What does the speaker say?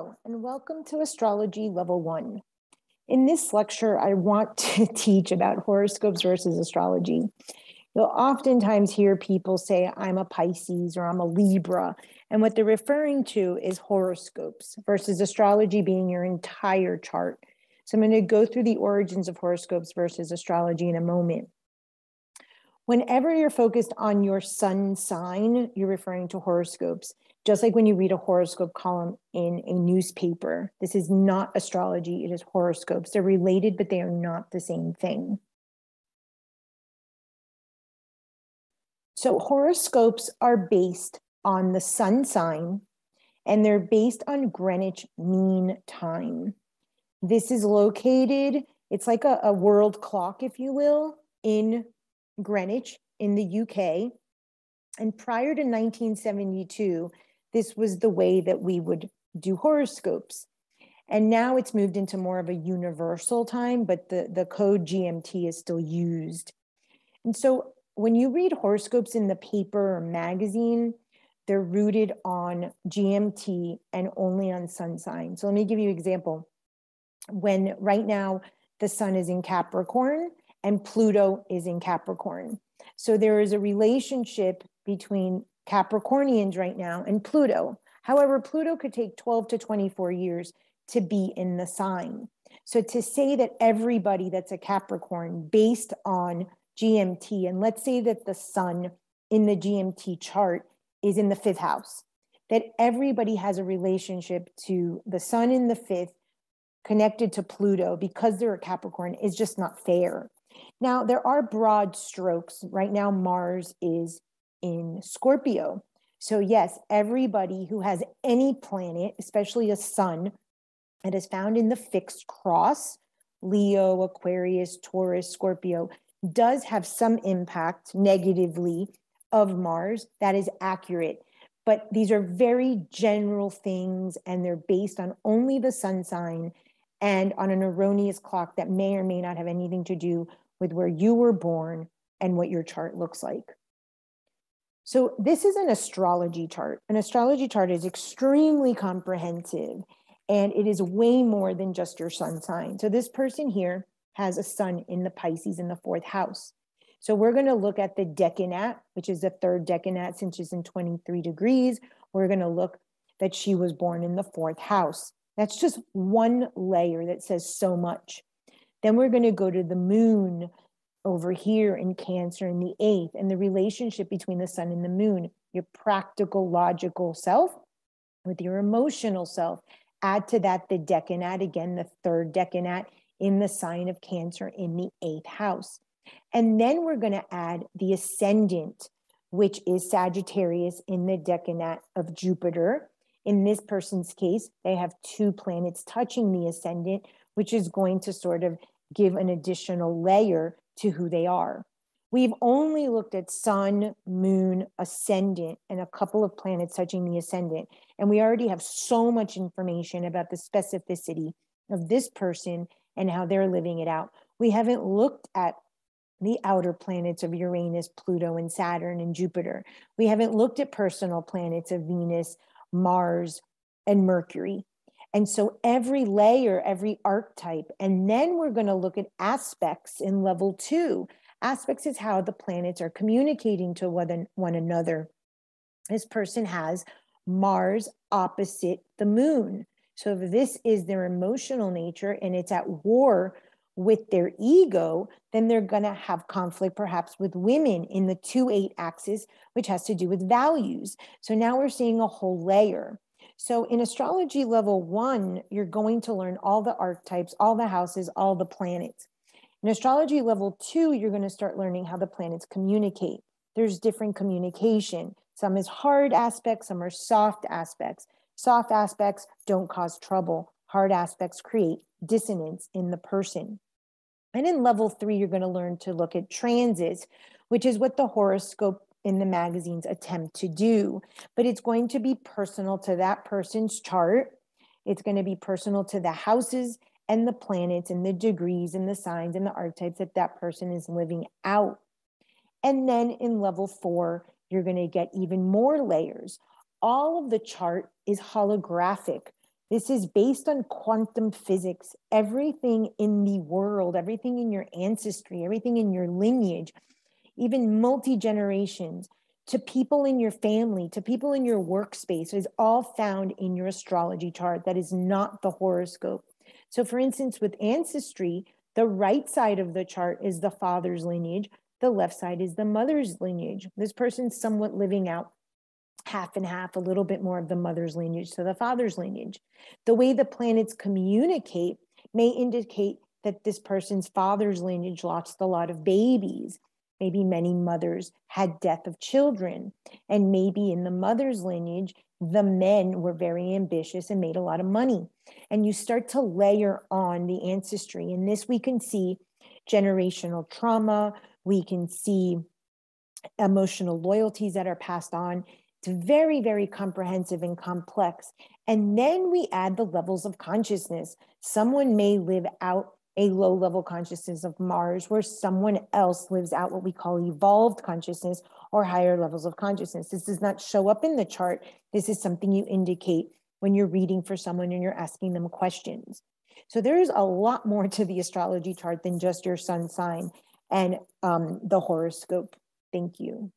Hello, and welcome to Astrology Level 1. In this lecture, I want to teach about horoscopes versus astrology. You'll oftentimes hear people say, I'm a Pisces or I'm a Libra, and what they're referring to is horoscopes versus astrology being your entire chart. So I'm going to go through the origins of horoscopes versus astrology in a moment. Whenever you're focused on your sun sign, you're referring to horoscopes. Just like when you read a horoscope column in a newspaper, this is not astrology, it is horoscopes. They're related, but they are not the same thing. So horoscopes are based on the sun sign, and they're based on Greenwich Mean Time. This is located, it's like a world clock, if you will, in Greenwich in the UK. And prior to 1972, this was the way that we would do horoscopes. And now it's moved into more of a universal time, but the code GMT is still used. And so when you read horoscopes in the paper or magazine, they're rooted on GMT and only on sun sign. So let me give you an example. When right now the sun is in Capricorn and Pluto is in Capricorn. So there is a relationship between Capricornians right now and Pluto. However, Pluto could take 12 to 24 years to be in the sign. So to say that everybody that's a Capricorn based on GMT, and let's say that the sun in the GMT chart is in the 5th house, that everybody has a relationship to the sun in the 5th connected to Pluto because they're a Capricorn is just not fair. Now, there are broad strokes. Right now, Mars is in Scorpio. So yes, everybody who has any planet, especially a sun, that is found in the fixed cross, Leo, Aquarius, Taurus, Scorpio, does have some impact negatively of Mars. That is accurate. But these are very general things, and they're based on only the sun sign and on an erroneous clock that may or may not have anything to do with where you were born and what your chart looks like. So this is an astrology chart. An astrology chart is extremely comprehensive, and it is way more than just your sun sign. So this person here has a sun in the Pisces in the 4th house. So we're going to look at the decanat, which is the 3rd decanat since she's in 23 degrees. We're going to look that she was born in the 4th house. That's just one layer that says so much. Then we're going to go to the moon over here in Cancer in the 8th, and the relationship between the sun and the moon, your practical, logical self with your emotional self. Add to that the decanat, again, the 3rd decanat in the sign of Cancer in the 8th house. And then we're going to add the ascendant, which is Sagittarius in the decanat of Jupiter. In this person's case, they have 2 planets touching the ascendant, which is going to sort of give an additional layer to who they are. We've only looked at sun, moon, ascendant, and a couple of planets touching the ascendant. And we already have so much information about the specificity of this person and how they're living it out. We haven't looked at the outer planets of Uranus, Pluto, and Saturn, and Jupiter. We haven't looked at personal planets of Venus, Mars, and Mercury. And so every layer, every archetype, and then we're going to look at aspects in level 2. Aspects is how the planets are communicating to one another. This person has Mars opposite the moon. So if this is their emotional nature and it's at war with their ego, then they're going to have conflict perhaps with women in the 2-8 axis, which has to do with values. So now we're seeing a whole layer. So in astrology level 1, you're going to learn all the archetypes, all the houses, all the planets. In astrology level 2, you're going to start learning how the planets communicate. There's different communication. Some is hard aspects, some are soft aspects. Soft aspects don't cause trouble. Hard aspects create dissonance in the person. And in level 3, you're going to learn to look at transits, which is what the horoscope in the magazines attempt to do, but it's going to be personal to that person's chart. It's going to be personal to the houses and the planets and the degrees and the signs and the archetypes that that person is living out. And then in level 4, you're going to get even more layers. All of the chart is holographic. This is based on quantum physics. Everything in the world, everything in your ancestry, everything in your lineage, even multi-generations, to people in your family, to people in your workspace, is all found in your astrology chart. That is not the horoscope. So for instance, with ancestry, the right side of the chart is the father's lineage. The left side is the mother's lineage. This person's somewhat living out half and half, a little bit more of the mother's lineage to the father's lineage. The way the planets communicate may indicate that this person's father's lineage lost a lot of babies. Maybe many mothers had death of children. And maybe in the mother's lineage, the men were very ambitious and made a lot of money. And you start to layer on the ancestry. In this, we can see generational trauma. We can see emotional loyalties that are passed on. It's very, very comprehensive and complex. And then we add the levels of consciousness. Someone may live out a low level consciousness of Mars, where someone else lives out what we call evolved consciousness or higher levels of consciousness. This does not show up in the chart. This is something you indicate when you're reading for someone and you're asking them questions. So there's a lot more to the astrology chart than just your sun sign and the horoscope. Thank you.